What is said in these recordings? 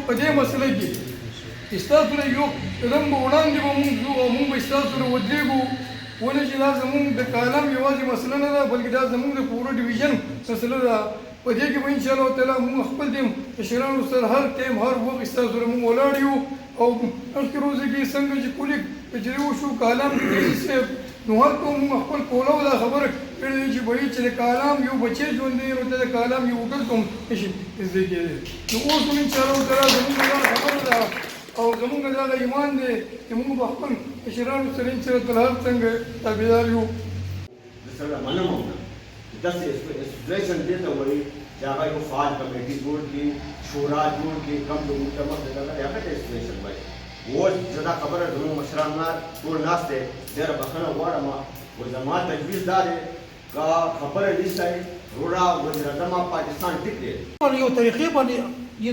په دې مسله کې ستاسو له یو قدم به وړاندې به مونږ ځو او مونږ به ستاسو سره ودرېږو ولې چې دا زمونږ د کالم یوازې مسله نه ده بلکې دا زمونږ د پوره ډیویژن مسله ده په دې کې به انشاءالله تعالی مونږ خپل د مشرانو سره هر ټایم هر وخت ستاسو سره مونږ ولاړ یو او مخکې روزه کې څنګه چې کلیک تجربه وشو کالم صاحب نو هر کوم مونږ خپل کولو دا خبره کړې چې وایي چې د کالم یو بچی ژوند دی نو ته د کالم یو وګړ کوم نشي زده کېدی نو اوس هم انشاءالله تعالی زمونږ دا خبره ده او زمونږ دا ایمان دی چې مونږ به خپل مشرانو سره انشاءالله تعالی هر څنګه تابعدار یو سره منم داسې اسوسییشن دې ته وایي چې هغه یو فعال کمیټي جوړ کړي شورا جوړ کړي کم د مجتمع د دغه هغه ته اسوسییشن وایي اوس زه دا خبره زموږ مشران ټول ناست دی ډېره بښنه غواړم و زما تجویز دا دی که خبره نیسئ وروڼه وزیراعظم پاکستان ټیک دی یو طریقې باندې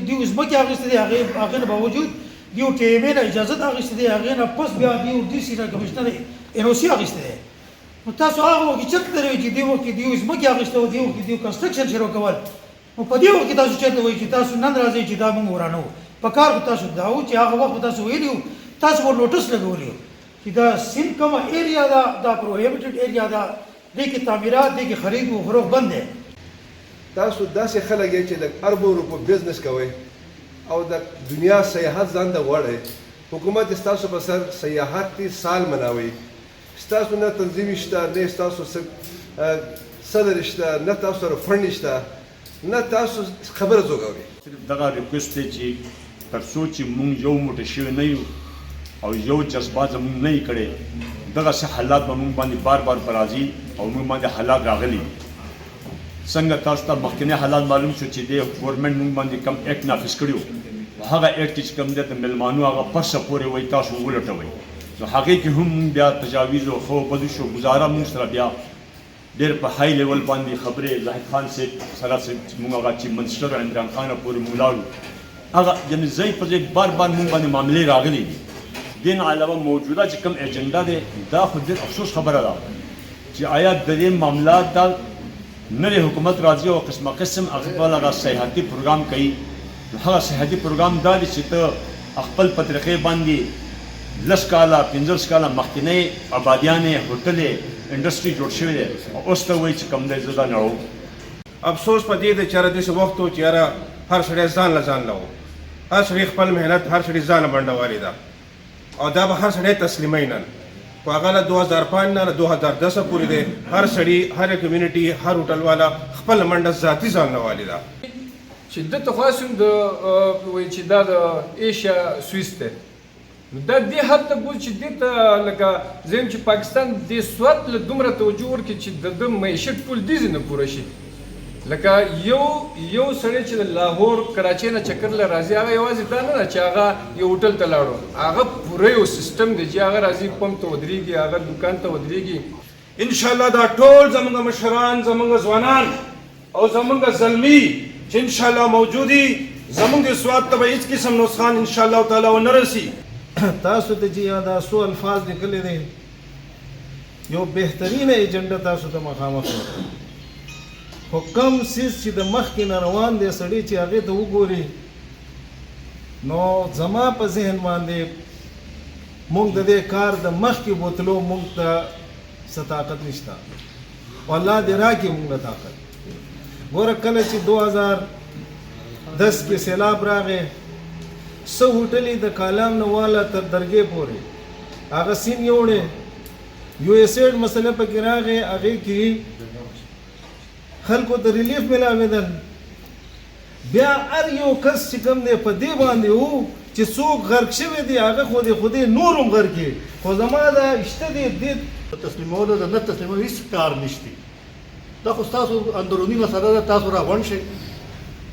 دیو ځمکې اخیستې دي هغې نه باوجود دیو ټیمې نه اجازت اخیستې دی هغې نه پس بیا دیو ډي سي نه کمشنر ان او سي اخیستی دی نو تاسو هغه وخت کې چېرته درئ چې دې وخت کې دیو ځمکې اخیسته او دې وخت کې دیو کنسټرکشن شروع کول نو په دې وخت کې تاسو چېرته وایئ چې تاسو نن راځئ چې دا مونږ ورانوو په کار خو تاسو دا و چې هغه وخت تاسو ویلي وو تاسو ور نوټس لګولی وو چې دا سیند کومه ایریا ده دا پروهیبټډ ایریا ده دې کې تعمیرات دې کې خرید و فروغ بند دی تاسو داسې خلک یې چې د اربو روپو بزنس کوئ او د دنیا سیاحت ځان ته غواړئ حکومت ستاسو په سر سیاحتي سال مناوي ستاسو نه تنظیم شته نه ستاسو صدر شته نه تاسو سره فنډ شته نه تاسو خبره زوګوي دغه ریکوست دی چې تر څو چې مونږ یو موټی شوي نه یو او یو جذبه زمونږ نه یې کړی دغسې حالات به مونږ باندې بار بار په راځي او مونږ باندې حالات راغلي څنګه تاسو ته مخکینی حالات معلوم شو چې د ګورنمنټ مونږ باندې کم ایکټ نافظ کړي وو هغه ایکټ چې کوم دی د میلمانو هغه پرسه پورې وایي تاسو ولټوئ نو هغې کې هم مونږ بیا تجاویز او خو بدو شو ګزاره مونږ سره بیا ډېر په های لیول باندې خبرې زاهد خان صاحب سره مونږ هغه چې منسټر عمران خان پورې مونږ لاړو هغه یعنې ځای په ځای بار بار مونږ باندې معاملې راغلي دي دې نه علاوه موجوده چې کوم ایجنډا دی دا خو ډېر افسوس خبره ده چې آیا د دې معاملات دا نوې حکومت راځي او قسمه قسم خپل هغه سیاحتي پروګرام کوي نو هغه سیاحتي پروګرام دا دی چې ته خپل په طریقې باندې 10 کاله 15 کاله مخکینی آبادیانې هوټلې انډسټري جوړ شوی دی او اوس ته وایي چې کوم دی زه دا نه وم افسوس په دې دی چې هره داسې وخت و چې یاره هر سړی ځان له ځان له و هر سړی خپل محنت هر سړی ځانه بنډوالې ده او دا به هر سړی تسلیموي نن خو هغه له 2005 نه له 2010 پورې دی هر سړي هر کمیونټي هر هوټل والا خپل منډه ذاتي ځان له والې ده چې دلته خاص هم د وایي چې دا د ایشیا سویس دی دا دې حد ته بوځي چې دې ته لکه زه یم چې پاکستان دې سوات له دومره توجه ورکړي چې د معیشت ټول دې ځای نه پوره شي لکه یو سړی چې د لاهور کراچۍ نه چکر له راځي هغه یوازې دا نه ده چې هغه یو هوټل ته لاړو هغه پوره یو سیستم دی چې هغه راځي پمپ ته ودرېږي هغه دوکان ته ودرېږي انشاءالله دا ټول زموږ مشران زموږ ځوانان او زموږ زلمي چې انشاءالله موجودي زموږ د سواد ته به هېڅ قسم نقصان انشاءالله تعالی ونه رسي تاسو ته چې دا څو الفاظ لیکلي دي یو بهترینه ایجنډا تاسو ته مخامخ خو کوم څیز چې د مخکې نه روان دی سړی چې هغې ته وګوري نو زما په ذهن باندې موږ د دې کار د مخکې بوتلو موږ ته څه طاقت نشته والله دې راکړي موږ له طاقت ګوره کله چې 2010 کې سیلاب راغی څه هوټلې د کالام نه والا تر درګې پورې هغه سیند یوړې یو ایسیډ مسله پکې راغی هغې کې خلکو ته ریلیف ملاوېدل بیا هر یو کس چې کوم دی په دې باندې و چې څوک غرق شوی دی هغه خو دې نور هم غرق کړي خو زما دا شته دی دې تسلیمولو د نه تسلیمولو هېڅ کار نشته دا خو ستاسو اندروني مسله ده تاسو راغونډ شئ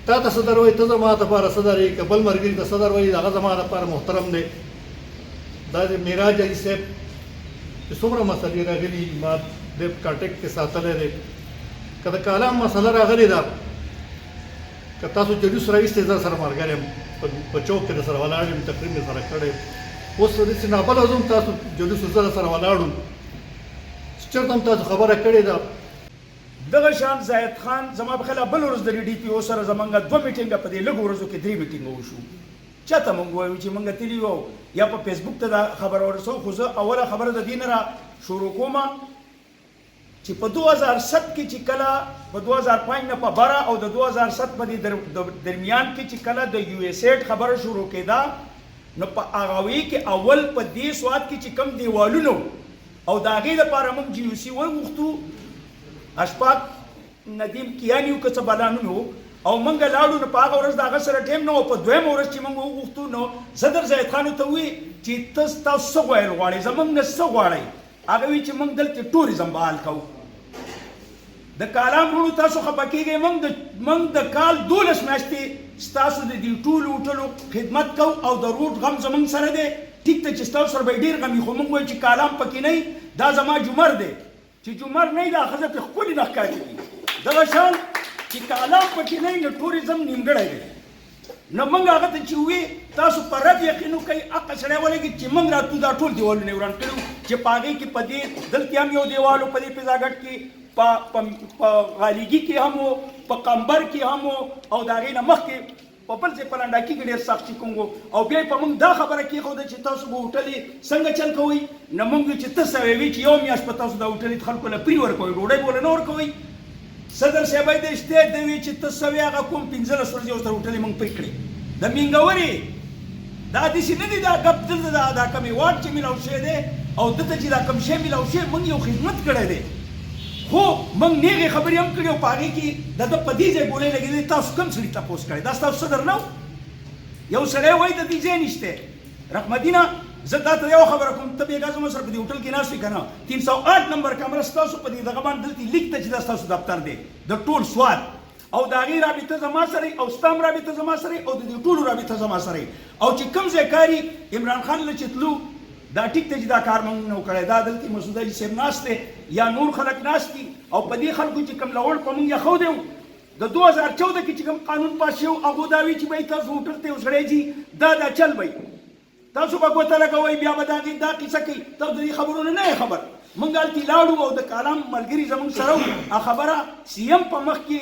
تا ته صدر وایي ته زما دپاره صدر یې که بل ملګري ته صدر وایي هغه زما دپاره محترم دی دا د معراج علي صاحب چې څومره مسلې راغلي ما د کانټیکټ کې ساتلی دی که د کالام مسله راغلې ده که تاسو جلوس راویستی زه سره ملګری یم په چوک کې درسره ولاړ یم تقریر مې سره کړی اوس داسې نابله زه هم تاسو جلوس زه سره ولاړ یم چېرته هم تاسو خبره کړې ده دغه شان زاهد خان زما په خیال بل ورځ د ډي پي او سره زمونږ 2 میټینګه په دې لږو ورځو کې 3 میټینګه وشو چاته مونږ وایو چې مونږ تللی یو یا په فیسبوک ته دا خبره ورسو خو زه اوله خبره د دې نه را شروع کوم چې په 2007 کې چې کله په 2005 نه په بره او د 2007 په درمیان کې چې کله د یو اس ایډ خبره شروع کېده نو په هغه وی کې اول په دې سواد کې چې کم دیوالونو او د هغې لپاره موږ جی یو سی وغوښتو اشفاق ندیم کیاني و که څه بلا نوم و او موږ لاړو نو په هغه ورځ د هغه سره ټیم نه و په دویمه ورځ چې موږ وغوښتو نو صدر زید خان ورته ووایي چې تاسو څه ویل غواړئ زموږ نه څه غواړئ هغه وایي چې موږ دلته ټوریزم بحال کوو د کالام وروڼو تاسو خفه کېږئ موږ د کال 12 میاشتې ستاسو د دې ټولو هوټلو خدمت کوو او د روډ غم زموږ سره دی ټیک ته چې ستاسو سره به ډېر غم وي خو موږ وایو چې کالام پکې نه دا زما جمر دی چې جمر نه دا ښځه پرې ښکلې نه ښکاري دغه شان چې کالام پکې نه نو ټوریزم نیمګړی دی نو موږ هغه ته چې ووایي تاسو په رد یقین وکئ هغه سړی ولګي چې موږ راتلو دا ټول دیوالونه یې وران کړي چې په هغې کې په دې دلته هم یو دیوال و په دې پیزاګټ کې په غالیګي کې هم و په قمبر کې هم و او د هغې نه مخکې په بل ځای په لنډاکي کې ډېر سخت چیکونګ و او بیا یې په موږ دا خبره کېښوده چې تاسو به هوټلې څنګه چل کوئ نو موږ چې ته سوی وي چې یو میاشت په تاسو دا هوټلې خلکو له پرې ورکوئ ډوډۍ به له نه ورکوئ صدر صاحب د اشتیاق دی وی چې ته سوی هغه کوم 15 ورځې ورته هوټلې موږ پرې کړې د مینګورې دا داسې نه دي دا ګپ دلته دا کمې واټ چې میلاو شوی دی او دلته چې دا کم شی میلاو شوی موږ یو خدمت کړی دی خو موږ نیغې خبرې هم کړې او په هغې کې د ده په دې ځای بولۍ لګېدې تاسو کوم سړي تپوس کړی دا ستاسو صدر نه و یو سړی وایي د دې ځای نشته رحمدینه زه تا ته یو خبره کوم ته بېګا زما سره په دې هوټل کې ناست وي که نه 308 نمبر کمره ستاسو په دې دغه باندې دلته لیک ته چې دا ستاسو دفتر دی د ټول سواد او د هغې رابطه زما سره او ستا هم رابطه زما سره او د دې ټولو رابطه زما سره او چې کوم ځای کاري عمران خان له چې تلو دا ټیک ته چې دا کار موږ نه و کړی دا دلته مسعود حاجي صاحب ناست دی یا نور خلک ناست دي او په دې خلکو چې کوم لوړ په موږ یې ښودی د 2014 کې چې کوم قانون پاس شوی هغو دا وي چې بهی تاسو هوټل ته یو سړی ځي دا چل به تاسو به ګوته لګوئ بیا به دا کیسه کوي تاسو د دې خبرو نه یې خبر موږ هلته لاړو او د کالام ملګري زموږ سره وو هغه خبره سی ایم په مخ کې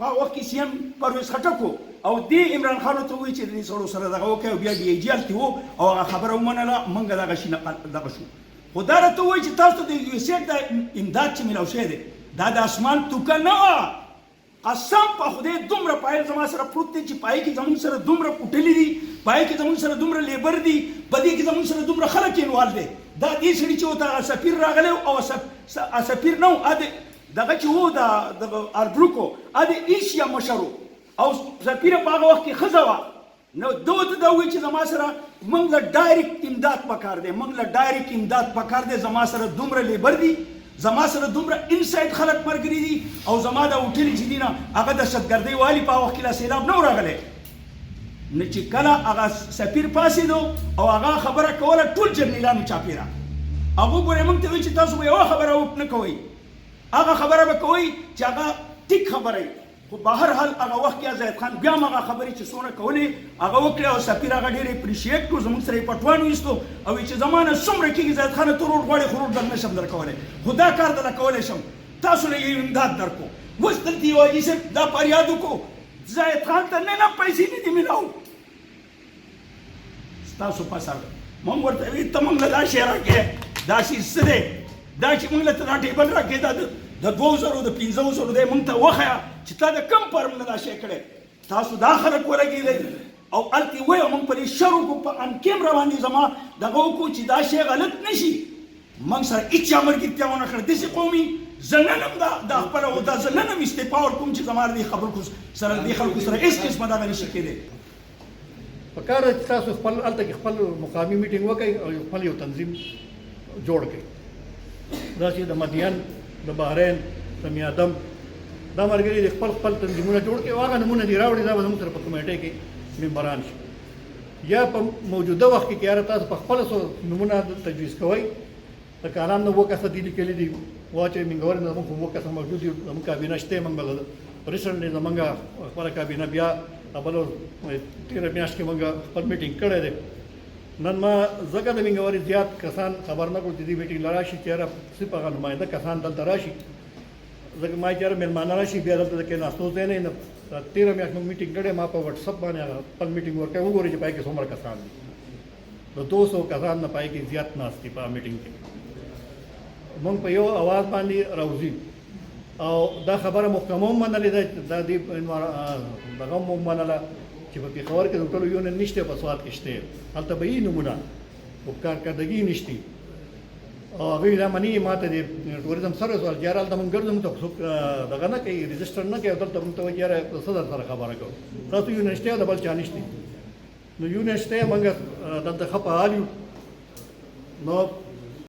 هغه وخت کې سی ایم پرویز خټک و او دې عمران خان ورته ووایي چې د دې سړو سره دغه وکړئ او بیا ډي ای جي هلته و او هغه خبره ومنله موږ دغه شي دغه شو خو دا راته ووایي چې تاسو ته د یو اس ایډ د امداد چې میلاو شوی دی دا د اسمان توکه نه وه قسم په خدای دومره پایل زما سره پروت دی چې پای کې زموږ سره دومره پوټلي دي پای کې زموږ سره دومره لیبر دي په دې کې زموږ سره دومره خلک انوال دی دا دې سړي چې ورته سفیر راغلی او سفیر نه و دغه چې و د اربروکو د ایشیا مشر او سفیره په هغه وخت کې ښځه وه نو ده ورته دا ووایي چې زما سره موږ له ډایرکټ امداد پکار دی موږ له ډایرکټ امداد پکار دی زما سره دومره لیبر دي زما سره دومره انسایډ خلک ملګري دي او زما دا هوټلې چې دي نه هغه دهشتګردۍ والي په هغه وخت کې لا سیلاب نه و راغلی نو چې کله هغه سفیر پاڅېدو او هغه خبره کوله ټول جرنیلانو چاپېره هغو ګورې موږ ته وایي چې تاسو به یوه خبره نه کوئ هغه خبره به کوئ چې هغه ټیک خبره وي خو بهر حال هغه وخت کې زید خان بیا هم هغه خبرې چې څونه کولې هغه وکړې او سفیر هغه ډېر اپریشیټ کړو زموږ سره یې پټوان وایستو او چې زما نه څومره کېږي زید خانه ته روډ غواړې خو روډ در نه شم در کولی خو دا کار درله کولی شم تاسو له یو امداد در کو اوس دلته یو حاجي صاحب دا فریاد وکړو زید خان ته نه پیسې نه دي میلاو ستاسو په سر موږ ورته وایي ته موږ له دا شی راکړې دا شي څه دی دا چې موږ له ته دا ټیبل راکړې دا د 2000 د 500 دی موږ ته وښیه چې تا د کوم فرم نه دا شی کړی تاسو دا خلک ولګېدئ او هلته یې وایو موږ په دې شر وکړو په ان کیمره باندې زما دغه وکړو چې دا شی غلط نه شي موږ سره هېڅ چا ملګرتیا ونه کړه داسې قومي زه نن هم دا خپله و دا زه نن هم استعفا ورکوم چې زما دې خلکو سره هېڅ قسمه دغه نشي کېدی پکار ده چې تاسو خپل هلته کې خپل مقامي میټینګ وکړئ او خپل یو تنظیم جوړ کړئ دا چې د مدین د بحرین د میادم دا ملګري د خپل تنظیمونه جوړ کړي او هغه نمونه دې راوړي دا به زموږ سره په کمیټۍ کې ممبران شي یا په موجوده وخت کې یاره تاسو په خپله نمونه تجویز کوئ د کالام نه 2 کسه دي لیکلي دي واچوئ منګورې نه زموږ خو 2 کسه موجود دي زموږ کابینه شته موږ به ریسنټلی زموږ خپله کابینه بیا بله 13 میاشت کې موږ خپل میټینګ کړی دی نن ما ځکه د منګورې زیات کسان خبر نه کړو چې دې میټینګ له راشي چې یاره صرف هغه نماینده کسان دلته راشي ځکه ما چې یاره مېلمانه راشي بیا دلته د کېناستو ځای نه 13 میاشت موږ میټینګ کړې ما په واتس اپ باندې هغه خپل میټینګ ورکړی وګورئ چې پای کې څومره کسان دي د 200 کسان نه پای کې زیات ناست دي په میټینګ کې موږ په یو اواز باندې راوځي او دا خبره محکمه هم منلې ده دا دې دغه هم منله چې په پېښور کې د ټولو یونین نشته په سوات کې شته هلته به یې نمونه خو کارکردګي نشته او هغوی دا مني ما ته د ټوریزم سروس والا چې یاره هلته مونږ ګرځو مونږ ته څوک دغه نه کوي رجسټر نه کوي او دلته مونږ ته وایي یاره څه در سره خبره کوو تاسو یونین شته او د بل چا نشته نو یونین شته مونږ دلته ښه فعال یو نو